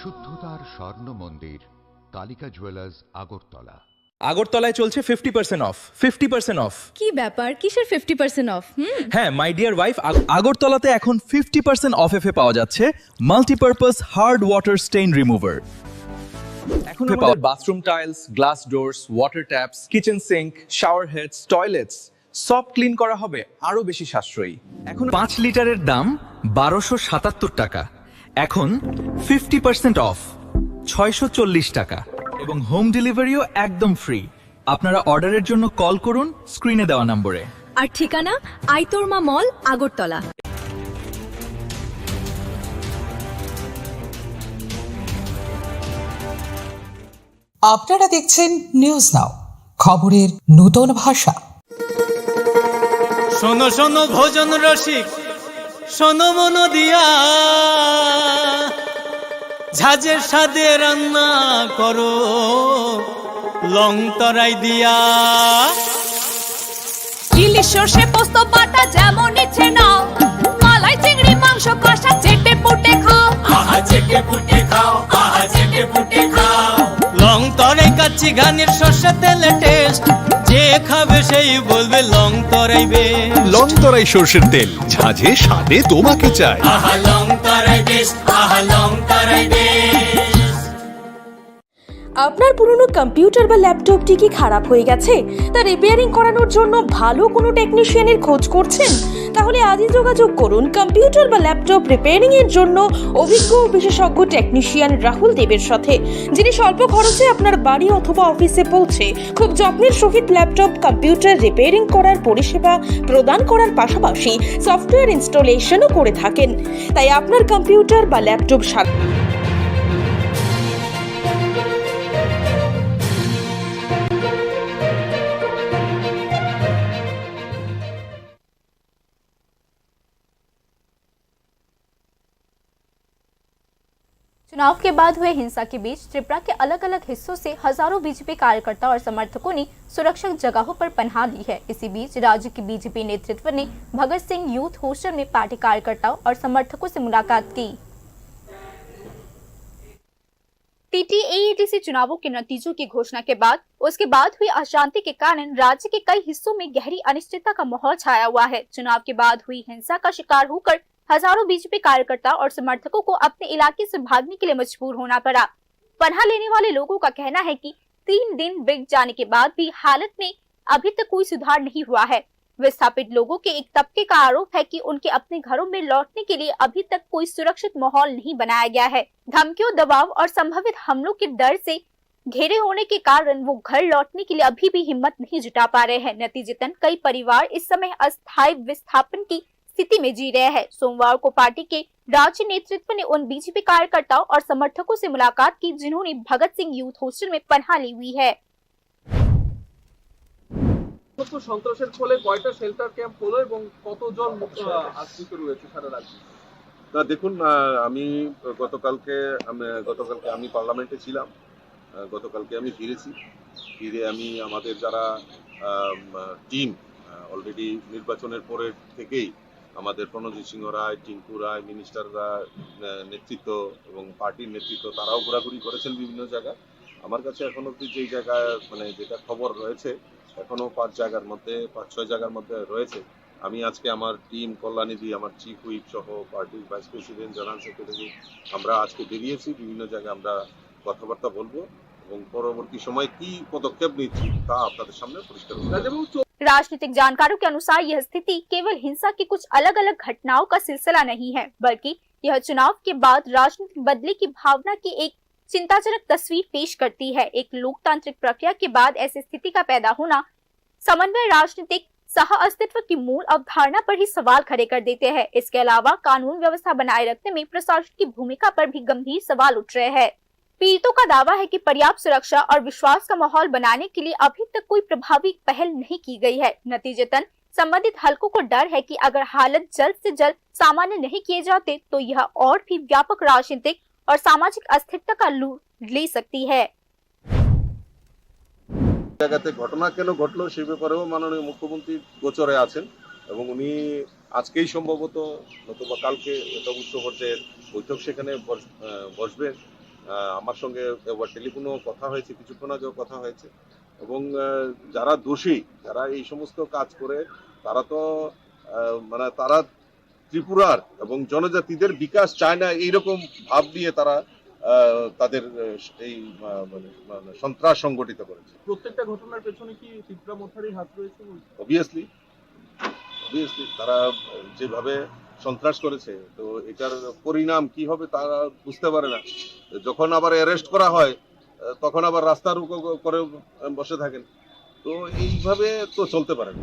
শুদ্ধতার স্বর্ণ মন্দির কালিকা জুয়েলার্স আগরতলা। আগরতলায় চলছে 50% অফ 50% অফ। কি ব্যাপার, কিসের 50% অফ? হ্যাঁ মাই ডিয়ার ওয়াইফ, আগরতলাতে এখন 50% অফ এ পাওয়া যাচ্ছে multipurpose hard water stain remover. এখন আমাদের bathroom tiles, glass doors, water taps, kitchen sink, shower heads, toilets সব ক্লিন করা হবে আরো বেশি সাশ্রয়ী। এখন 5 লিটারের দাম 1277 টাকা, এখন 50% অফ 640 টাকা এবং হোম ডেলিভারিও একদম ফ্রি। আপনারা অর্ডারের জন্য কল করুন স্ক্রিনে দেওয়া নম্বরে। আর ঠিকানা আইতরমা মল, আগরতলা। আপনারা দেখছেন নিউজ নাও, খবরের নতুন ভাষা। শোনো শোনো ভোজন রসিক, শোনো মন দিয়া, ঝাঁঝের স্বাদে রান্না করো লং তরাই দিয়া। ইলিশ সর্ষে পোস্ত বাটা যেমন ইচ্ছে নাও, মালাই চিংড়ি মাংস কষা চেটে পুটে খাও, আহা চেটে পুটে খাও, আহা চেটে পুটে খাও। লং তরাই কাচ্চি ঘানির সর্ষে তেলে টেস্ট, যে খাবে সেই বলবে লং তরাই বেশ। লং তরাই সর্ষের তেল, ঝাঁঝে স্বাদে তোমাকে চাই। আহা লং তরাই বেশ, আহা লং তরাই বেশ। আপনার পুরনো কম্পিউটার বা ল্যাপটপটি কি খারাপ হয়ে গেছে? তা রিপেয়ারিং করানোর জন্য ভালো কোনো টেকনিশিয়ানের খোঁজ করছেন? তাহলে আজই যোগাযোগ করুন কম্পিউটার বা ল্যাপটপ রিপেয়ারিং এর জন্য অভিজ্ঞ বিশেষজ্ঞ টেকনিশিয়ান রাহুল দেবের সাথে, যিনি স্বল্প খরচে আপনার বাড়ি অথবা অফিসে পৌঁছে খুব যত্নের সহিত ল্যাপটপ কম্পিউটার রিপেয়ারিং করার পরিষেবা প্রদান করার পাশাপাশি সফটওয়্যার ইনস্টলেশনও করে থাকেন। তাই আপনার কম্পিউটার বা ল্যাপটপ चुनाव के बाद हुए हिंसा के बीच त्रिपुरा के अलग अलग हिस्सों से हजारों बीजेपी कार्यकर्ता और समर्थकों ने सुरक्षित जगहों पर पनाह ली है। इसी बीच राज्य के बीजेपी नेतृत्व ने भगत सिंह यूथ हॉस्टल में पार्टी कार्यकर्ताओं और समर्थकों से मुलाकात की। टीटीएडीसी चुनावों के नतीजों की घोषणा के बाद उसके बाद हुई अशांति के कारण राज्य के कई हिस्सों में गहरी अनिश्चितता का माहौल छाया हुआ है। चुनाव के बाद हुई हिंसा का शिकार होकर हजारों बीजेपी कार्यकर्ता और समर्थकों को अपने इलाके से भागने के लिए मजबूर होना पड़ा। पनाह लेने वाले लोगों का कहना है कि 3 दिन बीत जाने के बाद भी हालत में अभी तक कोई सुधार नहीं हुआ है। विस्थापित लोगों के एक तबके का आरोप है कि उनके अपने घरों में लौटने के लिए अभी तक कोई सुरक्षित माहौल नहीं बनाया गया है। धमकियों, दबाव और संभावित हमलों के डर से घेरे होने के कारण वो घर लौटने के लिए अभी भी हिम्मत नहीं जुटा पा रहे हैं। नतीजतन कई परिवार इस समय अस्थायी विस्थापन की स्थिति में जी रहे हैं। सोमवार को पार्टी के राज्य नेतृत्व ने उन बीजेपी कार्यकर्ताओं और समर्थकों से मुलाकात की जिन्होंने भगत सिंह यूथ हॉस्टल में पनाह ली हुई है। সন্ত্রাসের ফলে কয়টা শেল্টার ক্যাম্প হলো এবং কতজন আশ্রিত রয়েছে সারা রাজ্যে? না দেখুন, আমি গতকালকে আমি পার্লামেন্টে ছিলাম। গতকালকে আমি ফিরে আমি আমাদের যারা টিম অলরেডি নির্বাচনের পরের থেকেই আমাদের প্রণজিৎ সিংহ রায়, টিঙ্কু রায়, মিনিস্টাররা নেতৃত্ব এবং পার্টির নেতৃত্ব তারাও ঘোরাঘুরি করেছেন বিভিন্ন জায়গায়। আমার কাছে এখন অব্দি যেই জায়গায় যেটা খবর রয়েছে এখনো 5-6 জায়গার মধ্যে রয়েছে। আমি আজকে আমার টিম কল্যাণীদি, আমার চিফ হুইপ সহ পার্টির ভাইস প্রেসিডেন্ট, জেনারেল সেক্রেটারি আমরা আজকে বেরিয়েছি। বিভিন্ন জায়গায় আমরা কথাবার্তা বলবো এবং পরবর্তী সময় কি পদক্ষেপ নিচ্ছি তা আপনাদের সামনে পরিষ্কার হবে। राजनीतिक जानकारों के अनुसार यह स्थिति केवल हिंसा की कुछ अलग अलग घटनाओं का सिलसिला नहीं है, बल्कि यह चुनाव के बाद राजनीतिक बदले की भावना की एक चिंताजनक तस्वीर पेश करती है। एक लोकतांत्रिक प्रक्रिया के बाद ऐसी स्थिति का पैदा होना समन्वय राजनीतिक सह अस्तित्व की मूल अवधारणा पर ही सवाल खड़े कर देते हैं। इसके अलावा कानून व्यवस्था बनाए रखने में प्रशासन की भूमिका पर भी गंभीर सवाल उठ रहे हैं। पीड़ितों का दावा है कि पर्याप्त सुरक्षा और विश्वास का माहौल बनाने के लिए अभी तक कोई प्रभावी पहल नहीं की गई है। नतीजतन संबंधित हलकों को डर है कि अगर हालत जल्द से जल्द सामान्य नहीं किए जाते तो यह और भी व्यापक राजनीतिक और सामाजिक अस्थिरता का रूप ले सकती है। জায়গাতে ঘটনা কেন ঘটলো সেই ব্যাপারেও মাননীয় মুখ্যমন্ত্রী গোচরে আছেন এবং উনি আজকেই সম্ভবত নতুবা কালকে একটা উচ্চ পর্যায়ের বৈঠক সেখানে বসবেন আমার সঙ্গে টেলিফোনেও কথা হয়েছে, কিছুক্ষণ আগেও কথা হয়েছে। এবং যারা দোষী, যারা এই সমস্ত কাজ করে, তারা তো মানে তারা ত্রিপুরার এবং জনজাতিদের বিকাশ চায় না, এইরকম ভাব দিয়ে তারা তাদের এই মানে সন্ত্রাস সংগঠিত করেছে। প্রত্যেকটা ঘটনার পেছনে কি ত্রিপুরা মথারই হাত রয়েছে? অবভিয়াসলি তারা যেভাবে সন্ত্রাস করেছে, তো এটার পরিণাম কি হবে তারা বুঝতে পারে না। যখন আবার অ্যারেস্ট করা হয়, তখন আবার রাস্তা রুকো করে বসে থাকেন। তো এইভাবে তো চলতে পারে না।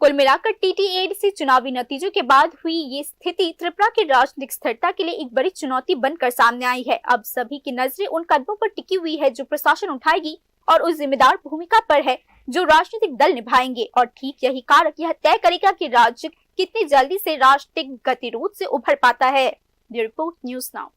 कुल मिलाकर टीटीएडीसी चुनावी नतीजों के बाद हुई ये स्थिति त्रिपुरा की राजनीतिक स्थिरता के लिए एक बड़ी चुनौती बनकर सामने आई है। अब सभी की नजरें उन कदमों पर टिकी हुई है जो प्रशासन उठाएगी और उस जिम्मेदार भूमिका पर है जो राजनीतिक दल निभाएंगे। और ठीक यही कारक यह तय करेगा कि राज्य कितनी जल्दी से राजनीतिक गतिरोध से उभर पाता है। Bureau report, news now.